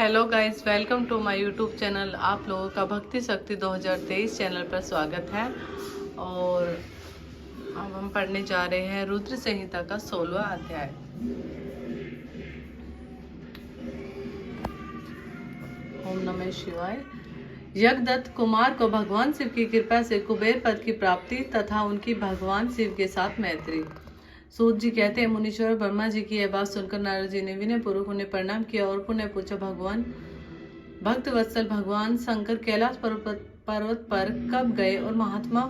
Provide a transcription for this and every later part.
Hello guys, welcome to my YouTube channel. आप लोगों का भक्ति शक्ति 2023 चैनल पर स्वागत है। और अब हम पढ़ने जा रहे हैं रुद्र संहिता का 16वां अध्याय। ओम नमः शिवाय। यज्ञदत्त कुमार को भगवान शिव की कृपा से कुबेर पद की प्राप्ति तथा उनकी भगवान शिव के साथ मैत्री। सूत जी कहते हैं, मुनीश्वर ब्रह्मा जी की यह बात सुनकर नारद जी ने विनय पूर्वक उन्हें प्रणाम किया और पुनः पूछा, भगवान भक्त वत्सल भगवान शंकर कैलाश पर्वत पर कब गए और महात्मा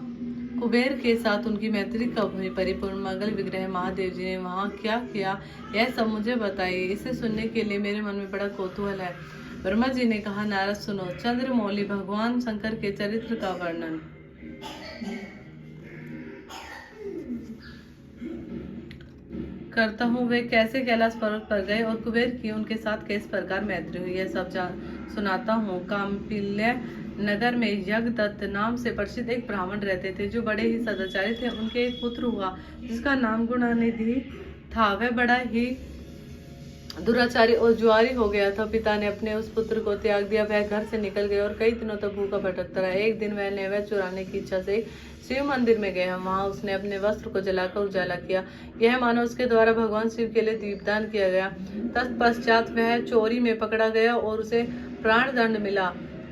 कुबेर के साथ उनकी मैत्री कब हुई? परिपूर्ण मंगल विग्रह महादेव जी ने वहाँ क्या किया, यह सब मुझे बताइए। इसे सुनने के लिए मेरे मन में बड़ा कौतूहल है। ब्रह्मा जी ने कहा, नारद सुनो। चंद्रमौली भगवान शंकर के चरित्र का वर्णन। करता हूँ। वे कैसे कैलाश पर्वत पर गए और कुबेर की उनके साथ किस प्रकार मैत्री हुई, यह सब सुनाता हूँ। काम्पिल्य नगर में यज्ञदत्त नाम से परिचित एक ब्राह्मण रहते थे, जो बड़े ही सदाचारी थे। उनके एक पुत्र हुआ जिसका नाम गुणानिधि था। वह बड़ा ही दुराचारी और जुआरी हो गया था। पिता ने अपने उस पुत्र को त्याग दिया। वह घर से निकल गया और कई दिनों तक भूखा भटकता रहा। एक दिन वह नैवेद्य चुराने की इच्छा से शिव मंदिर में गया। वहां उसने अपने वस्त्र को जलाकर उजाला किया। यह मानो उसके द्वारा भगवान शिव के लिए दीपदान किया गया। तत्पश्चात वह चोरी में पकड़ा गया और उसे प्राण दंड मिला।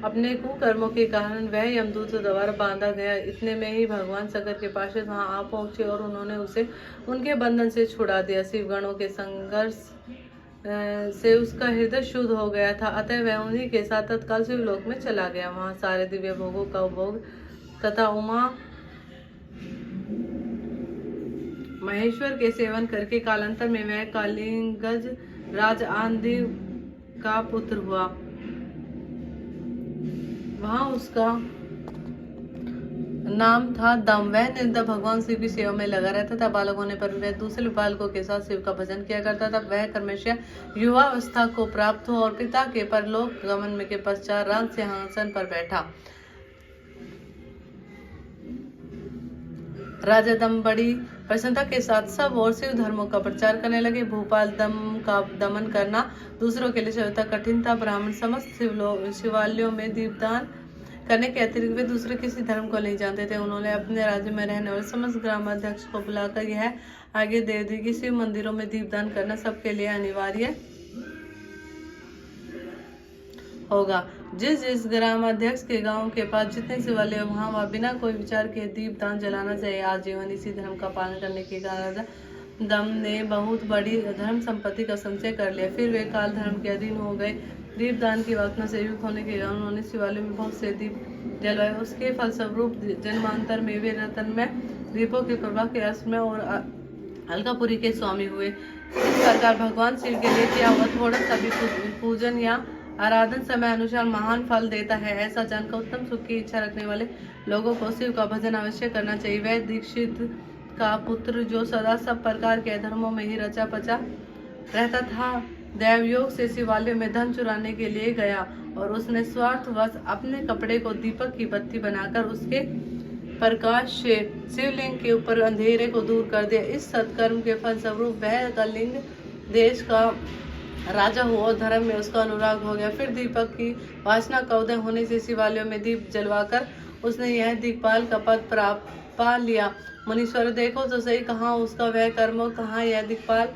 अपने कुकर्मों के कारण वह यमदूत द्वारा बांधा गया। इतने में ही भगवान शंकर के पार्षद वहां आ पहुंचे और उन्होंने उसे उनके बंधन से छुड़ा दिया। शिवगणों के संघर्ष से उसका हृदय शुद्ध हो गया था, अतः वह उन्हीं के साथ तत्काल शिवलोक में चला गया। वहां सारे दिव्य भोगों का उपभोग तथा उमा महेश्वर के सेवन करके कालांतर में वह कालिंगज राज आंधी का पुत्र हुआ। वहां उसका नाम था दम। वह निरंतर भगवान शिव की सेवा में लगा रहता था। बालक होने पर वह दूसरे बालकों के साथ शिव का भजन किया करता था। वह क्रमशः युवावस्था को प्राप्त हो और पिता के परलोक गमन के पश्चात राज सिंहासन पर बैठा। राजा दम बड़ी प्रसन्नता के साथ सब और शिव धर्मों का प्रचार करने लगे। भूपाल दम का दमन करना दूसरों के लिए सर्वथा कठिन था। ब्राह्मण समस्त शिवालयों में दीपदान करने के अतिरिक्त वे दूसरे किसी धर्म को नहीं जानते थे। उन्होंने अपने राज्य में रहने वाले समस्त ग्रामाध्यक्ष को बुलाकर यह आगे दे दी कि शिव मंदिरों में दीपदान करना सबके लिए अनिवार्य होगा। जिस जिस ग्रामाध्यक्ष के गांव के पास जितने शिवालय वहां वह बिना कोई विचार के दीपदान जलाना चाहिए। आजीवन इसी धर्म का पालन करने के कारण दम ने बहुत बड़ी धर्म संपत्ति का संचय कर लिया। फिर वे काल धर्म के अधीन हो गए। दीपदान की वासना से युक्त होने के कारण उन्होंने शिवालय में बहुत से दीप जलवाए। उसके फलस्वरूप जन्मांतर में वे रतन में दीपों के प्रवाह के असमय और अलकापुरी के स्वामी हुए। इस प्रकार भगवान शिव के लिए किया हुआ थोड़ा सा भी पूजन या आराधन समय अनुसार महान फल देता है। ऐसा जानकर उत्तम सुख की इच्छा रखने वाले लोगों को शिव का भजन अवश्य करना चाहिए। वह दीक्षित का पुत्र जो सदा सब प्रकार के धर्मों में ही रचा पचा रहता था, दैवयोग से शिवालय में धन चुराने के लिए गया और उसने स्वार्थवश अपने कपड़े को दीपक की बत्ती बनाकर उसके प्रकाश से शिवलिंग के ऊपर अंधेरे को दूर कर दिया। इस सत्कर्म के फलस्वरूप वह कलिंग देश का राजा हुआ और धर्म में उसका अनुराग हो गया। फिर दीपक की वासना का उदय होने से शिवालयों में दीप जलवाकर उसने यह दिक्पाल का पद प्राप्त पा लिया। मुनीश्वर देखो तो सही, कहाँ उसका वह कर्म और कहाँ यह दिक्पाल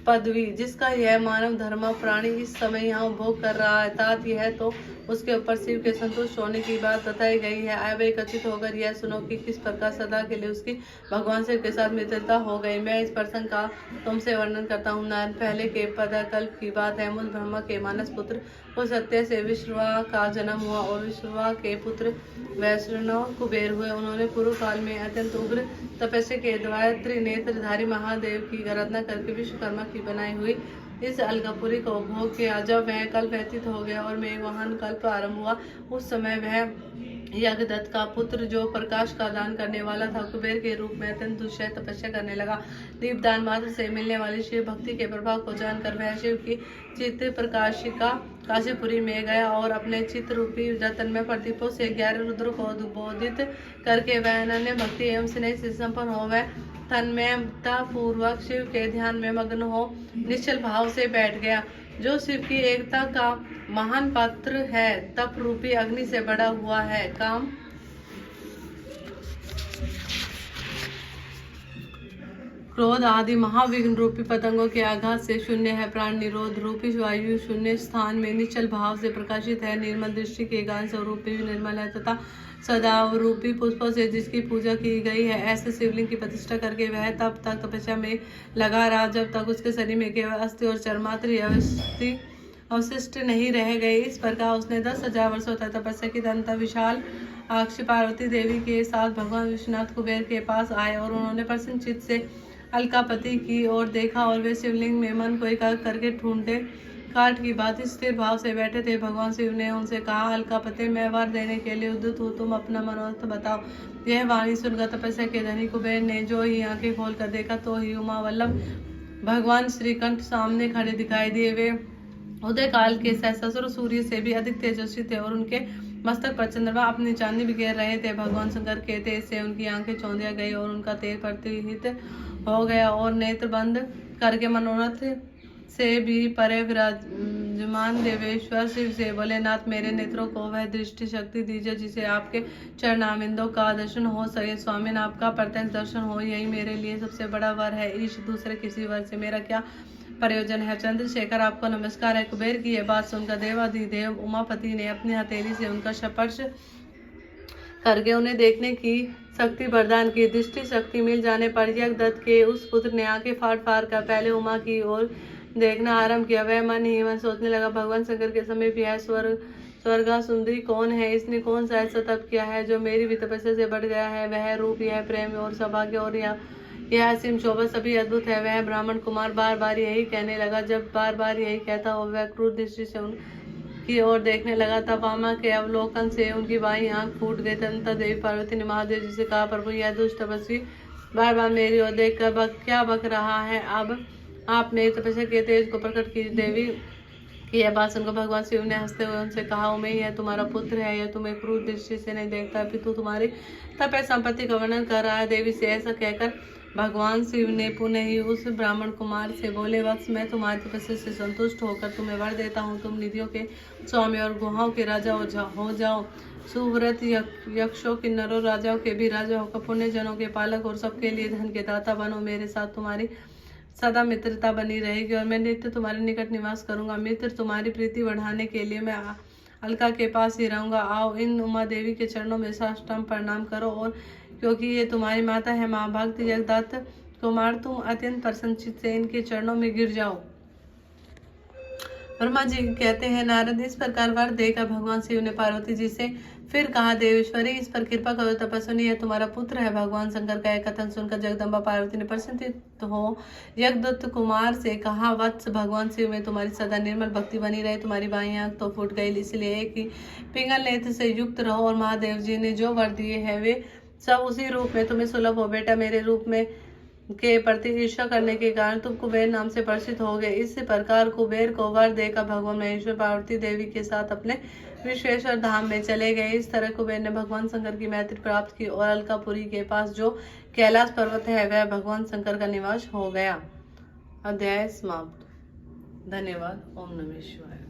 पदवी जिसका यह मानव धर्म प्राणी इस समय यहाँ उपभोग कर रहा है। तात यह तो उसके ऊपर शिव के संतुष्ट होने की बात बताई गई है। अब एकत्रित होकर यह सुनो कि किस प्रकार सदा के लिए उसकी भगवान शिव के साथ मित्रता हो गई। मैं इस प्रसंग का तुमसे वर्णन करता हूँ। नारायण पहले के पदाकल्प की बात है। मूल ब्रह्मा के मानस पुत्र को सत्य से विश्रवा का जन्म हुआ और विश्रवा के पुत्र वैष्णव कुबेर हुए। उन्होंने पूर्व काल में अत्यंत उग्र तपस्या के द्वारा त्रिनेत्रधारी महादेव की आराधना करके विश्वकर्मा की बनाई हुई इस अलकापुरी को भोग किया। जब वह कल्प व्यतीत हो गया और मेघवाहन कल्प आरंभ हुआ, उस समय वह यज्ञदत्त का पुत्र जो प्रकाश का दान करने वाला था, कुबेर के रूप में अत्यंत दुष्य तपस्या करने लगा। दीपदान मात्र से मिलने वाली शिव भक्ति के प्रभाव को जानकर वह शिव की चित्त प्रकाशिका काशीपुरी में गया और अपने चित्त रूपी रतन में प्रदीपों से 11 रुद्र को उद्बोधित करके वह अनन्य भक्ति एवं स्नेह से संपन्न हो वह तन्मयता पूर्वक शिव के ध्यान में मग्न हो निश्चल भाव से बैठ गया। जो शिव की एकता का महान पात्र है, तप रूपी अग्नि से बड़ा हुआ है। काम, क्रोध आदि महाविघ्न रूपी पतंगों के आघात से शून्य है। प्राण निरोध रूपी वायु शून्य स्थान में निश्चल भाव से प्रकाशित है। निर्मल दृष्टि के ज्ञान स्वरूप भी निर्मल है तथा सदाव रूपी पुष्पों से जिसकी पूजा की गई है। ऐसे शिवलिंग की प्रतिष्ठा करके वह तब तक तपस्या में लगा रहा जब तक उसके शरीर में केवल अस्थि और चर्मात्र अवशिष्ट नहीं रह गए। इस प्रकार उसने 10,000 वर्षों तक तपस्या की। तथा विशाल आक्ष पार्वती देवी के साथ भगवान विश्वनाथ कुबेर के पास आए और उन्होंने प्रसन्न चित्त से अलकापति की ओर देखा और वे शिवलिंग में मन को एकाग्र करके ढूंढते काट की बात स्थिर भाव से बैठे थे। भगवान शिव ने उनसे कहा, अलकापति, मैं वर देने के लिए उद्युत हूँ, तुम अपना मनोरथ बताओ। यह वाणी सुनकर तपस्या के धनी कुबेर ने जो ही आंखें खोलकर देखा तो ही उमा वल्लभ भगवान श्रीकंठ सामने खड़े दिखाई दिए। वे उदय काल के सहस्त्र सूर्य से भी अधिक तेजस्वी थे और उनके मस्तक पर चंद्रमा अपनी चांदी बिखेर रहे थे। भगवान शंकर के तेज से उनकी आंखें चौंधिया गई और उनका तेज प्रतिहित हो गया और नेत्र बंद करके मनोरथ से भी परे विराजमान देवेश्वर शिव से बोले, नाथ, मेरे नेत्रों को वह दृष्टि शक्ति दीजिए जिसे आपके चरणाविंदों का दर्शन हो सके। स्वामी, आपका प्रत्यक्ष दर्शन हो, यही मेरे लिए सबसे बड़ा वर है। ईश दूसरे किसी वर से मेरा क्या प्रयोजन है। चंद्रशेखर, आपको नमस्कार है। कुबेर की यह बात सुनकर देवाधिदेव उमापति ने अपनी हथेली से उनका स्पर्श करके उन्हें देखने की शक्ति प्रदान की। दृष्टि शक्ति मिल जाने पर यज्ञदत्त के उस पुत्र ने आंखें फाड़ फाड़ कर पहले उमा की ओर देखना आरंभ किया। वह मन ही मन सोचने लगा, भगवान शंकर के समीप यह स्वर्गा सुंदरी कौन है? इसने कौन सा ऐसा तप किया है जो मेरी भी तपस्या से बढ़ गया है? वह रूप, यह प्रेम और सौभाग्य और यह असीम शोभा सभी अद्भुत है। वह ब्राह्मण कुमार बार बार यही कहने लगा। जब बार बार यही कहता हो, वह क्रूर दृष्टि से की ओर देखने लगा। तब आमा के अवलोकन से उनकी बाईं आंख फूट गई। तदंतर देवी पार्वती ने महादेव जी से कहा, प्रभु, यह दुष्ट तपस्वी बार बार मेरी ओर देख कर क्या बक रहा है? अब आप मेरी तपस्या के तेज को प्रकट कीजिए। देवी की यह बात सुनकर भगवान शिव ने हंसते हुए उनसे कहा, उमे, यह तुम्हारा पुत्र है, यह तुम्हें क्रूर दृष्टि से नहीं देखता, पितु तुम्हारी तप संपत्ति का वर्णन कर रहा है। देवी से ऐसा कहकर भगवान शिव ने पुनः ही उस ब्राह्मण कुमार से बोले, वत्स, मैं तुम्हारी तपस्या से संतुष्ट होकर तुम्हें वर देता हूँ। तुम निधियों के स्वामी और गुहाओं के राजा हो जाओ। सुव्रत यक्षों, किन्नरों, राजाओं के भी राजा होकर पुण्य जनों के पालक और सबके लिए धन के दाता बनो। मेरे साथ तुम्हारी सदा मित्रता बनी रहेगी और मैं नित्य तुम्हारे निकट निवास करूंगा। मित्र, तुम्हारी प्रीति बढ़ाने के लिए मैं अलका के पास ही रहूंगा। आओ, इन उमा देवी के चरणों में साष्टांग प्रणाम करो और क्योंकि ये तुम्हारी माता है, माँ भक्त जगदत्त कुमार, तुम अत्यंत प्रसन्नचित्त से इनके चरणों में गिर जाओ। ब्रह्मा जी कहते हैं, नारद, इस प्रकार वर देकर भगवान शिव ने पार्वती जी से फिर कहा, देवेश्वरी, इस पर कृपा करो, तपस्विनी है, तुम्हारा पुत्र है। भगवान शंकर का यह कथन सुनकर जगदम्बा पार्वती ने प्रसन्नित हो यज्ञदत्त कुमार से कहा, वत्स, भगवान शिव में तुम्हारी सदा निर्मल भक्ति बनी रहे। तुम्हारी बाईं आंख तो फूट गई, इसलिए कि पिंगल नेत्र से युक्त रहो और महादेव जी ने जो वर दिए हैं वे सब उसी रूप में तुम्हें सुलभ हो। बेटा, मेरे रूप में के प्रति ईर्ष्या करने के कारण तुम कुबेर नाम से परिचित हो गए। इस प्रकार कुबेर को वर देकर भगवान महेश्वर पार्वती देवी के साथ अपने विश्वेश्वर धाम में चले गए। इस तरह कुबेर ने भगवान शंकर की मैत्री प्राप्त की और अलकापुरी के पास जो कैलाश पर्वत है वह भगवान शंकर का निवास हो गया। अध्याय समाप्त। धन्यवाद। ओम नमः शिवाय।